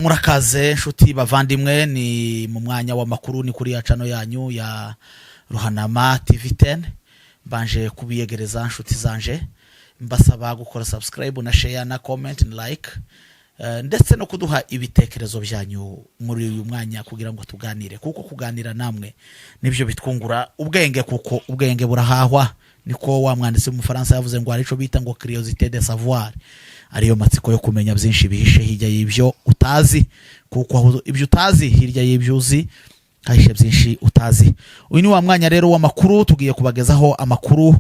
Murakaze nshuti bavandimwe ni mu mwanya w'amakuru ni kuri ya channel yanyu ya Ruhanama TV10 banje kubiyegereza nshuti zanje mbasaba gukora subscribe na share na comment na like ndetse no kuduha ibitekerezo byanyu muri uyu mwanya kugira ngo tuganire kuko kuganira namwe nibyo bitwungura ubwenge kuko ubwenge burahahwa niko wa mwanditsi mu Faransa yavuze ngo arico bita ngo curiosité de savoir ariyo matsiko yo kumenya byinshi bihishe hirya y'ibyo utazi kuko ibyo utazi hirya y'ibyo uzi hahishe byinshi utazi. Uyu ni wa mwanya rero w'amakuru tugiye kubagezaho amakuru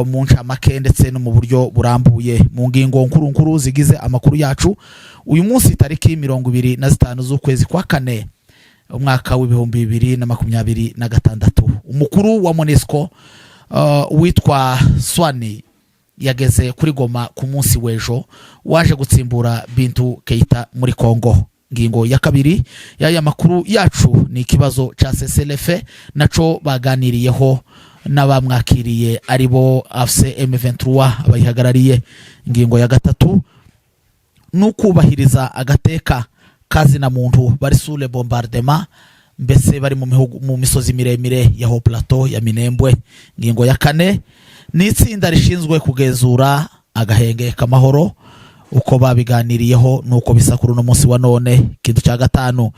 mu ncamake ndetse no mu buryo burambuye mu ngingo nkuru zigize amakuru yacu. Uyu munsi tariki 25 z'ukwezi kwa kane umwaka w'ibihumbi 2026 umukuru wa MONUSCO witwa Swani yageze kuri Goma ku munsi wejo waje gutsimbura Bintou Keita muri Kongo. Ngingo ya kabiri ya makuru yacu ni ikibazo cha CCLF naco baganiriyeho n'abamwakiriye aribo AFC M23 abayihagarariye. Ngingo ya gatatu nukubahiriza agateka kazi na muntu bari sous le bombardement mbese bari mu misozi miremire ya Haut Plateau ya Minembwe. Ngingo ya kane ni itsinda rishinzwe kugenzura agahenge kamahoro uko babiganiriyeho nuko bisakuru no munsi wa none. Kintu cya gatanu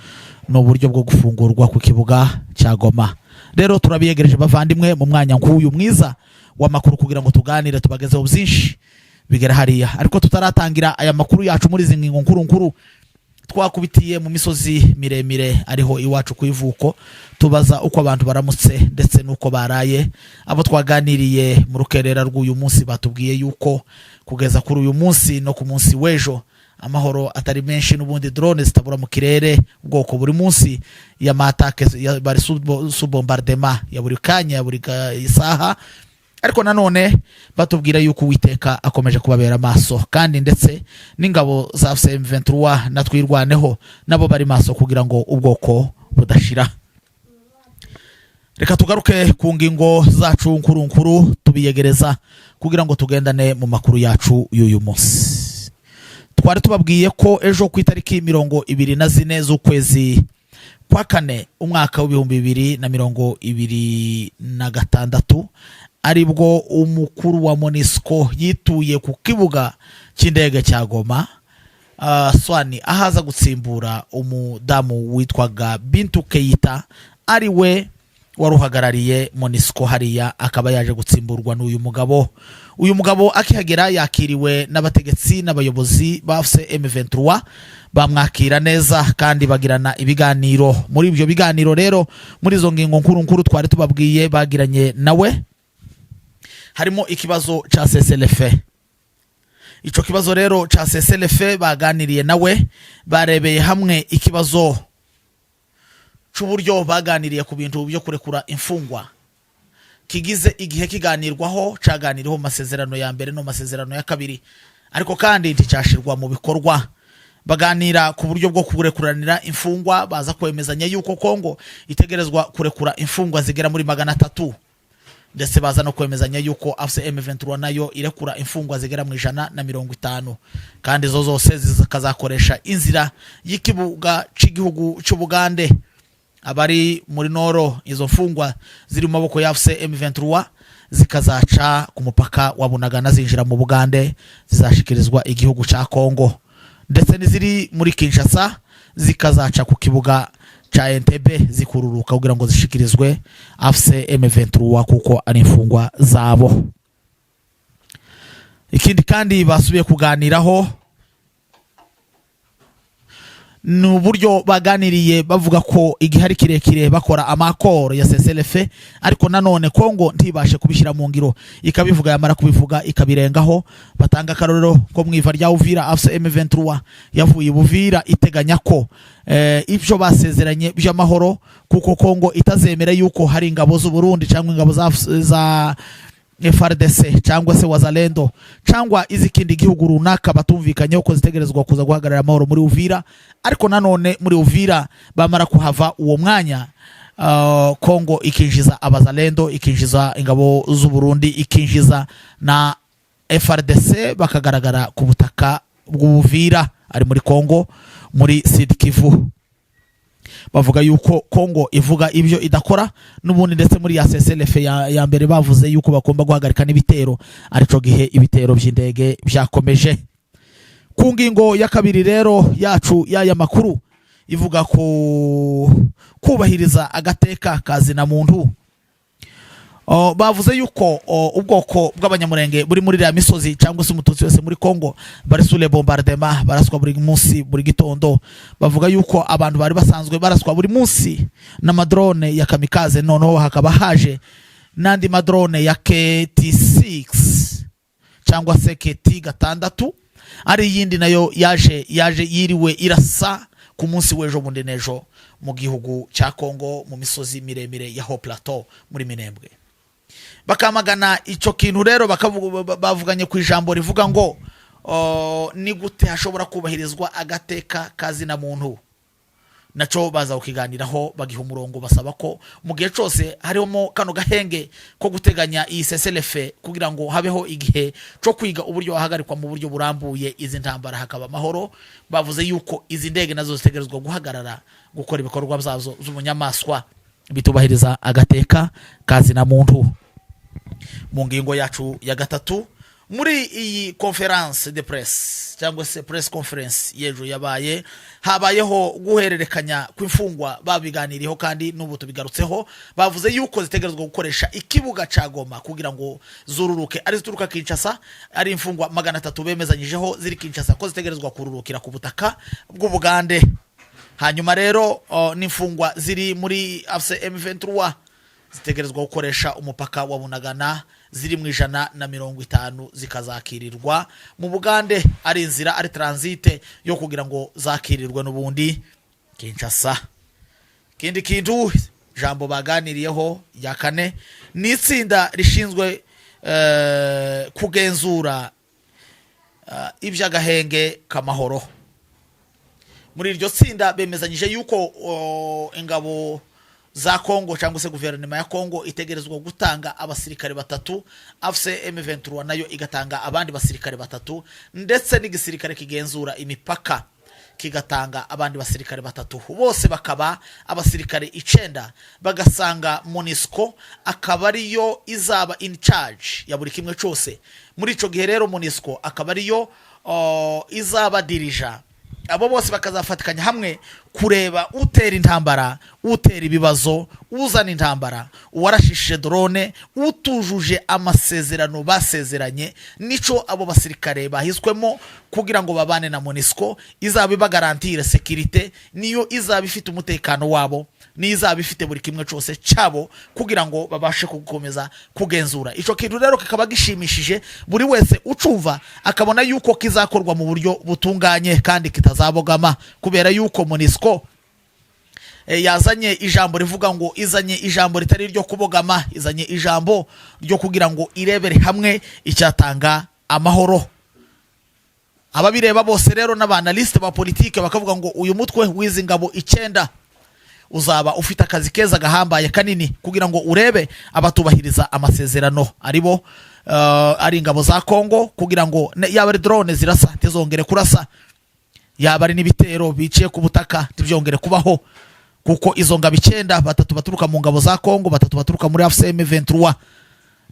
no buryo bwo gufungurwa ku kibuga cya Goma. Rero turabiyegereje bavandimwe mu mwanya nk'uyu mwiza w'amakuru kugira ngo tuganire tubagezeho byinshi bigera hariya. Ariko tutaratangira aya makuru yacu muri zingingo nkuru twakubitiye mu misozi miremire ariho iwacu kuivuko tubaza uko abantu baramutse ndetse nuko baraye. Abo twaganiriye mu rukerera rw'uyu munsi batubwiye yuko kugeza kuri uyu munsi no ku munsi wejo amahoro atari menshi n'ubundi drone zitabura mu kirere ubwoko buri munsi ya matake ya bari sous bombardement ya buri kanya ya buri isaha. Ariko nanone batubwira yuko Uwiteka akomeje kubabera maso kandi ndetse n'ingabo za M23 natwirwaneho nabo bari maso kugira ngo ubwoko budashira. Reka tugaruke ku ngingo zacu nkuru tubiyegereza kugira ngo tugendane mu makuru yacu y'uyu munsi. Twari tubabwiye ko ejo ku itariki 24 z'ukwezi kwa kane umwaka w'ibihumbi 2026 aribwo umukuru wa MONUSCO yituye ku kibuga cy'indege cya Goma. Swani ahaza gutsimbura umudamu witwaga Bintou Keita ariwe waruhagarariye MONUSCO hariya akaba yaje gutsimburwa n'uyu mugabo. Uyu mugabo akihagera yakiriwe n'abategetsi n'abayobozi ba AFC M23 bamwakira neza kandi bagirana ibiganiro. Muri ibyo biganiro rero muri zo ngingo nkuru twari tubabwiye bagiranye nawe harimo ikibazo cha CCLF. Ico kibazo rero cha CCLF baganiriye nawe barebeye hamwe ikibazo c'uburyo baganiriye ku bintu byo kurekura imfungwa kigize igihe kiganirwaho caganiriho masezerano ya mbere no masezerano ya kabiri ariko kandi nticashirwa mu bikorwa. Baganira ku buryo bwo kurekuranira imfungwa baza kwemezanya yuko Kongo itegerezwa kurekura imfungwa zigera muri 300 ndetse baza no kwemezanya yuko AFC M23 nayo irekura imfungwa zigera mu 150 kandi zo zose zikazakoresha inzira y'ikibuga cy'igihugu cy'Ubugande. Abari muri Noro izo mfungwa ziri mu maboko ya AFC M23 zikazaca ku mupaka wa Bunagana zinjira mu Bugande zizashikirizwa igihugu cya Kongo ndetse niziri muri Kinshasa zikazaca ku kibuga cha Entebbe zikururuka kugira ngo zishikirizwe AFC M23 kuko ari imfungwa zabo. Ikindi kandi basubiye kuganiraho n'uburyo baganiriye bavuga ko igihari kirekire bakora amakoro ya CCLF ariko nanone Kongo ntibashe kubishyira mu ngiro ikabivuga yamara kubivuga ikabirengaho. Batanga karorero ko mwiva rya Uvira AFC M23 yavuye Buvira iteganya ko ibyo basezeranye by'amahoro kuko Kongo itazemera yuko hari ingabo z'u Burundi cyangwa ingabo za FARDC cyangwa se Wazalendo cyangwa izikindi gihugu runaka batumvikanye uko zitegerezwa kuza guhagarara amahoro muri Uvira. Ariko nanone muri Uvira bamara kuhava uwo mwanya Kongo ikinjiza abazalendo ikinjiza ingabo z'u Burundi ikinjiza na FARDC bakagaragara ku butaka bw'Uvira ari muri Kongo muri Sud Kivu. Bavuga yuko Kongo ivuga ibyo idakora, n'ubundi ndetse muri ya CSLF ya mbere bavuze yuko bagomba guhagarika n'ibitero, arico gihe ibitero by'indege byakomeje. Ku ngingo ya kabiri rero yacu y'aya makuru ivuga ko kubahiriza agateka kazina muntu. Bavuze yuko ubwoko bw'abanyamurenge buri muri ya misozi cyangwa se umututsi wese muri Kongo bari sous les bombardements, baraswa buri munsi buri gitondo. Bavuga yuko abantu bari basanzwe baraswa buri munsi na madrone ya kamikaze, noneho hakaba haje nandi madrone ya KT6 cyangwa se KT6 ari yindi nayo yaje yiriwe irasa ku munsi w'ejo bundi nejo mu gihugu cya Kongo mu misozi miremire ya Haut Plateau muri Minembwe. Bakamagana ico kintu rero bavuganye ku ijambo rivuga ngo ni gute hashobora kubahirizwa agateka kazina muntu. Naco baza ukiganiraho bagiha umurongo, basaba ko mu gihe cyose harimo kano gahenge ko guteganya iyi CSLF kugira ngo habeho igihe cyo kwiga uburyo wahagarikwa mu buryo burambuye izi ntambara hakaba amahoro. Bavuze yuko izi ndege nazo zitegerezwa guhagarara gukora ibikorwa byazo z'umunyamaswa bitubahiriza agateka kazina muntu. Mu ngingo yacu ya gatatu muri iyi conference de presse cyangwa se press conference yejo habayeho guhererekanya kw'imfungwa babiganiriyeho kandi n'ubu tubigarutseho. Bavuze yuko zitegerezwa gukoresha ikibuga ca Goma kugira ngo zururuke, ari zituruka Kinshasa, ari imfungwa 300 bemezanyijeho ziri Kinshasa ko zitegerezwa kururukira ku butaka bw'Ubugande. Hanyuma rero n'imfungwa ziri muri M23 zitegerezwa gukoresha umupaka wa Bunagana ziri mu 150 zikazakirirwa mu Bugande, ari inzira ari transite yo kugira ngo zakirirwe n'ubundi Kinshasa. Kindi kintu jambo baganiriyeho ya kane ni itsinda rishinzwe kugenzura iby'agahenge kamahoro. Muri iryo tsinda bemezanyije yuko ingabo za Kongo cyangwa se guverinoma ya Kongo itegerezwa gutanga abasirikare 3, AFC M23 nayo igatanga abandi basirikare 3, ndetse n'igisirikare kigenzura imipaka kigatanga abandi basirikare 3, bose bakaba abasirikare 9. Bagasanga MONUSCO akaba ariyo izaba in charge ya buri kimwe cyose. Muri ico gihe rero MONUSCO akaba ariyo izaba dirija. Abo bose bakazafatikanya hamwe kureba utera intambara, utera ibibazo, uzana intambara, uwarashishije drone, utujuje amasezerano basezeranye. Nico abo basirikare bahiswemo kugira ngo babane na MONUSCO, izaba bagarantire sécurité, niyo izaba ifite umutekano wabo, ni izaba ifite buri kimwe cyose cyabo kugira ngo babashe gukomeza kugenzura. Ico kintu rero kikaba gishimishije buri wese ucumva akabona yuko kizakorwa mu buryo butunganye kandi kitazabogama, kubera yuko MONUSCO yazanye ijambo rivuga ngo izanye ijambo ritari ryo kubogama, izanye ijambo ryo kugira ngo irebere hamwe icyatanga amahoro. Ababireba bose rero n'abanaliste ba politike bakavuga ngo uyu mutwe wizi ngabo 9 uzaba ufite akazi keza gahambaye kanini kugira ngo urebe abatubahiriza amasezerano aribo ari ingabo za Kongo, kugira ngo yaba ari drone zirasa tizongere kurasa, yaba ari n'ibitero biciye ku butaka tibyongere kubaho, kuko izo ngabo 9, 3 baturuka mu ngabo za Kongo, 3 baturuka muri AFC M23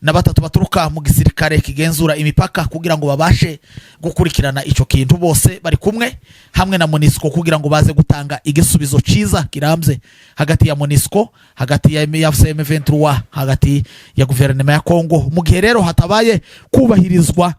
na 3 baturuka mu gisirikare kigenzura imipaka, kugira ngo babashe gukurikirana ico kintu. Bose bari kumwe hamwe na MONUSCO kugira ngo baze gutanga igisubizo ciza kirambye hagati ya MONUSCO, hagati ya AFC M23, hagati ya guverinoma ya Kongo. Mu gihe rero hatabaye kubahirizwa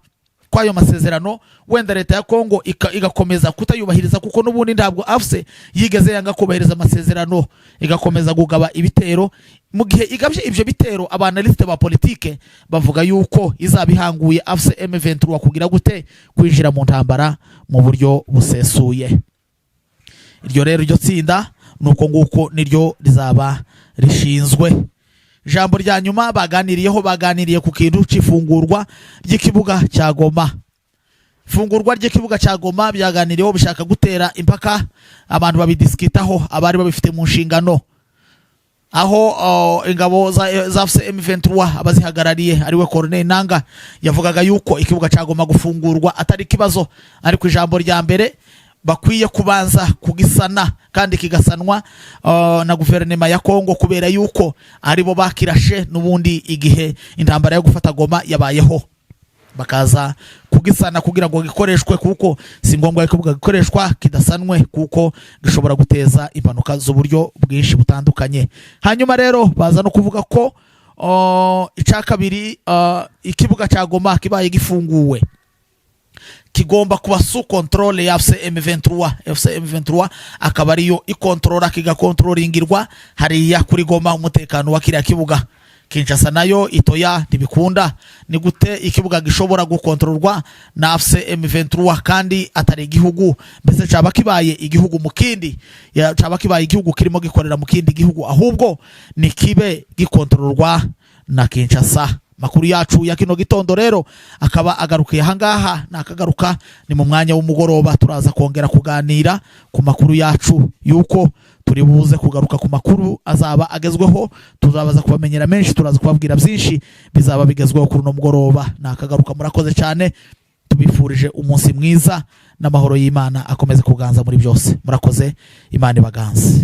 kwayo masezerano, wenda leta ya Kongo igakomeza kutayubahiriza, kuko n'ubundi ntabwo AFC yigeze yanga kubahiriza amasezerano, igakomeza gugaba ibitero. Mu gihe igabye ibyo bitero, abanaliste ba politike bavuga yuko izabihanguye AFC M23 kugira gute kwinjira mu ntambara mu buryo busesuye. Iryo rero iryo tsinda nuko nguko niryo rizaba rishinzwe. Jambo rya nyuma baganiriye ku kintu cy'ifungurwa ry'ikibuga cya Goma. Ifungurwa ry'ikibuga cya Goma byaganiriyeho bishaka gutera impaka, abantu babidiskitaho, abari babifite mu nshingano, aho ingabo za M23 abazihagarariye ariwe Colonel Nanga yavugaga yuko ikibuga cya Goma gufungurwa atari kibazo, ariko ijambo rya mbere bakwiye kubanza kugisana kandi kigasanwa na guverinoma ya Kongo, kubera yuko aribo bakirashe n'ubundi igihe intambara yo gufata Goma yabayeho, bakaza kugisana kugira ngo gikoreshwe, kuko si ngombwa ko gikoreshwa kidasanwe, kuko gishobora guteza impanuka z'uburyo bwinshi butandukanye. Hanyuma rero baza no kuvuga ko icya kabiri, ikibuga cya Goma kibaye gifunguwe kigomba kuba su controle ya FC M23 akaba ariyo ikontrola kigakontrolingirwa hariya kuri Goma umutekano wa kiriya kibuga. Kinshasa nayo itoya ntibikunda, ni gute ikibuga gishobora gukontrolwa na FC M23 kandi atari igihugu, mbese cyaba kibaye igihugu mu kindi, cyaba kibaye igihugu kirimo gikorera mu kindi gihugu, ahubwo ni kibe gikontrolwa na Kinshasa. Makuru yacu ya kino gitondo rero akaba agarukiye ahangaha, nakagaruka ni mu mwanya w'umugoroba turaza kongera kuganira ku makuru yacu, yuko turi buze kugaruka ku makuru azaba agezweho, tuzabaza kubamenyera menshi, turaza kubabwira byinshi bizaba bigezweho kuri no mugoroba. Nakagaruka, murakoze cyane, tubifurije umunsi mwiza n'amahoro y'Imana akomeze kuganza muri byose. Murakoze, Imana ibaganze.